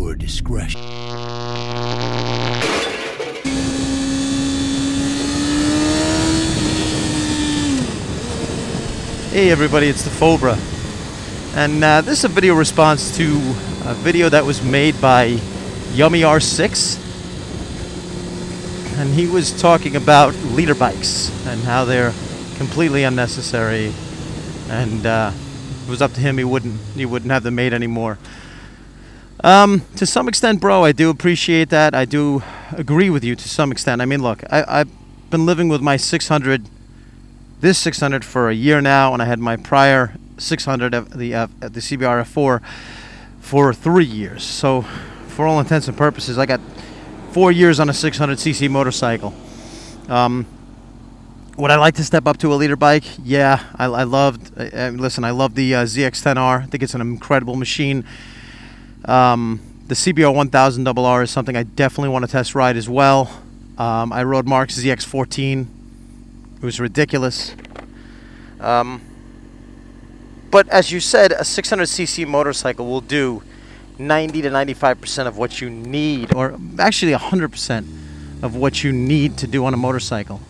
viewer discretion. Hey everybody, it's dafobra, and this is a video response to a video that was made by Yummy R6, and he was talking about leader bikes and how they're completely unnecessary, and if it was up to him, he wouldn't have them made anymore. To some extent, bro, I do appreciate that. I do agree with you to some extent. I mean, look, I've been living with my 600, this 600 for a year now, and I had my prior 600 of the CBR F4 for 3 years. So, for all intents and purposes, I got 4 years on a 600cc motorcycle. Would I like to step up to a leader bike? Yeah, I loved. Listen, I love the ZX-10R. I think it's an incredible machine. The CBR 1000RR is something I definitely want to test ride as well. I rode Mark's ZX-14. It was ridiculous. But as you said, a 600cc motorcycle will do 90 to 95% of what you need, or actually 100% of what you need to do on a motorcycle.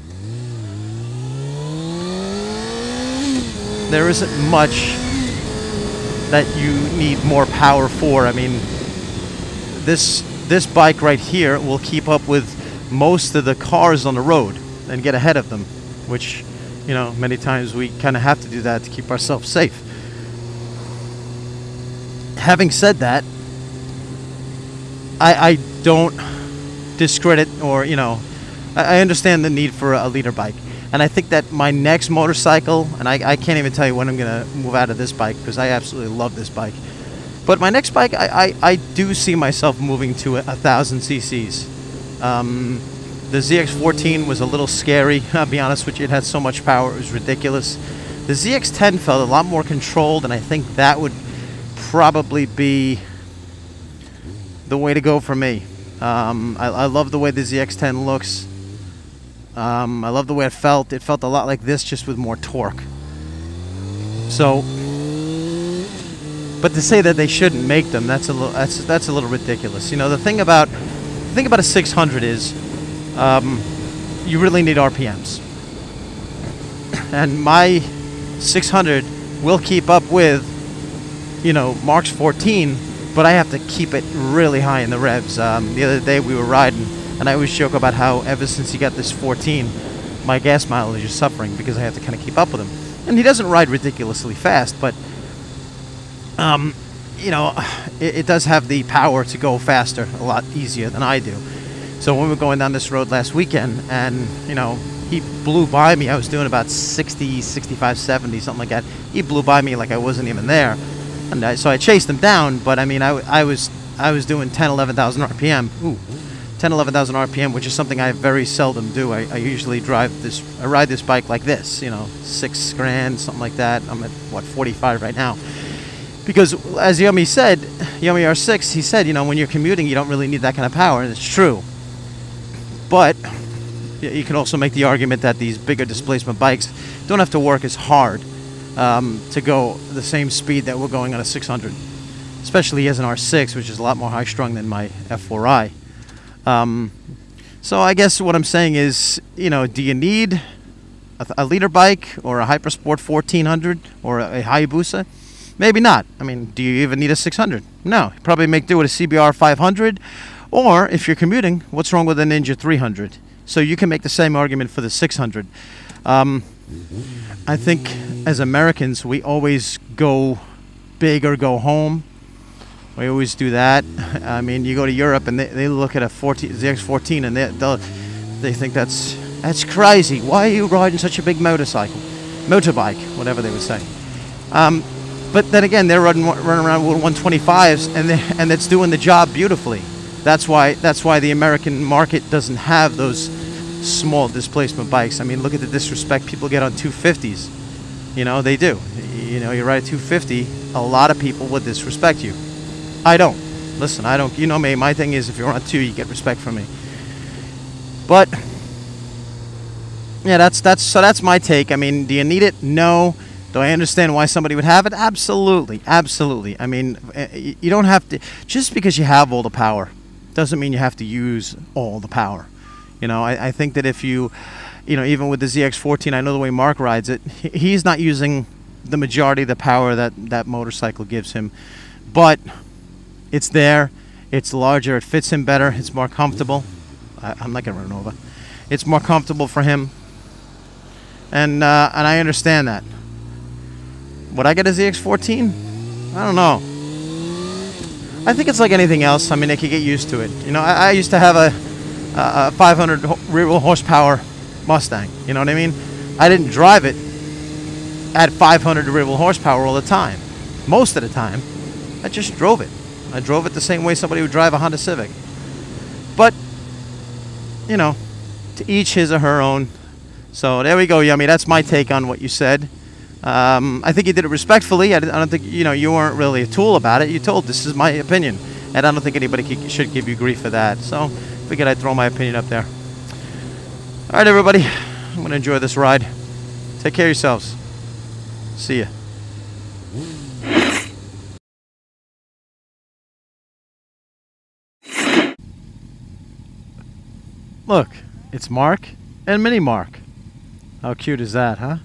There isn't much that you need more power for. I mean, this bike right here will keep up with most of the cars on the road and get ahead of them, which, you know, many times we kind of have to do that to keep ourselves safe. Having said that, I don't discredit, or, you know, I understand the need for a leader bike. And I think that my next motorcycle, and I can't even tell you when I'm going to move out of this bike because I absolutely love this bike. But my next bike, I do see myself moving to 1,000 cc's. The ZX-14 was a little scary, I'll be honest with you. It had so much power, it was ridiculous. The ZX-10 felt a lot more controlled, and I think that would probably be the way to go for me. I love the way the ZX-10 looks. I love the way it felt. It felt a lot like this, just with more torque. So, but to say that they shouldn't make them, that's a little ridiculous. You know, the thing about a 600 is, you really need RPMs, and my 600 will keep up with, you know, Mark's 14, but I have to keep it really high in the revs. The other day we were riding, and I always joke about how ever since he got this 14, my gas mileage is suffering because I have to kind of keep up with him. And he doesn't ride ridiculously fast, but you know, it does have the power to go faster, a lot easier than I do. So when we were going down this road last weekend, and, you know, he blew by me. I was doing about 60, 65, 70, something like that. He blew by me like I wasn't even there. And so I chased him down, but I mean, I was doing 10, 11,000 RPM. Ooh, 10, 11,000 RPM, which is something I very seldom do. I usually ride this bike like this, you know, 6 grand, something like that. I'm at, what, 45 right now. Because, as Yummy said, Yummy R6, he said, you know, when you're commuting, you don't really need that kind of power, and it's true. But you can also make the argument that these bigger displacement bikes don't have to work as hard to go the same speed that we're going on a 600. Especially as an R6, which is a lot more high-strung than my F4i. So I guess what I'm saying is, you know, do you need a leader bike or a hypersport 1400 or a Hayabusa? Maybe not. I mean, do you even need a 600? No. You probably make do with a CBR 500, or if you're commuting, what's wrong with a Ninja 300? So you can make the same argument for the 600. I think as Americans, we always go big or go home. We always do that. I mean, you go to Europe and they look at a ZX-14 and they think that's crazy. Why are you riding such a big motorbike, whatever they would say. But then again, they're running around with 125s, and it's doing the job beautifully. That's why the American market doesn't have those small displacement bikes. I mean, look at the disrespect people get on 250s. You know, they do. You know, you ride a 250, a lot of people would disrespect you. I don't. Listen, I don't. You know me. My thing is, if you're on 2, you get respect from me. But yeah, that's my take. I mean, do you need it? No. Do I understand why somebody would have it? Absolutely, absolutely. I mean, you don't have to, just because you have all the power doesn't mean you have to use all the power. You know, I think that if you know, even with the ZX14, I know the way Mark rides it, he's not using the majority of the power that that motorcycle gives him, but it's there, it's larger, it fits him better, it's more comfortable. I'm not gonna run over. It's more comfortable for him, and I understand that. Would I get a ZX14? I don't know. I think it's like anything else. I mean, they could get used to it. You know, I used to have a 500 rear-wheel horsepower Mustang. You know what I mean? I didn't drive it at 500 rear-wheel horsepower all the time. Most of the time, I just drove it. I drove it the same way somebody would drive a Honda Civic. But, you know, to each his or her own. So there we go, Yummy. That's my take on what you said. I think you did it respectfully. I don't think, you know, you weren't really a tool about it. You told, this is my opinion, and I don't think anybody should give you grief for that. So figured I'd throw my opinion up there. All right, everybody, I'm gonna enjoy this ride. Take care of yourselves. See ya. Look, it's Mark and Mini Mark. How cute is that, huh?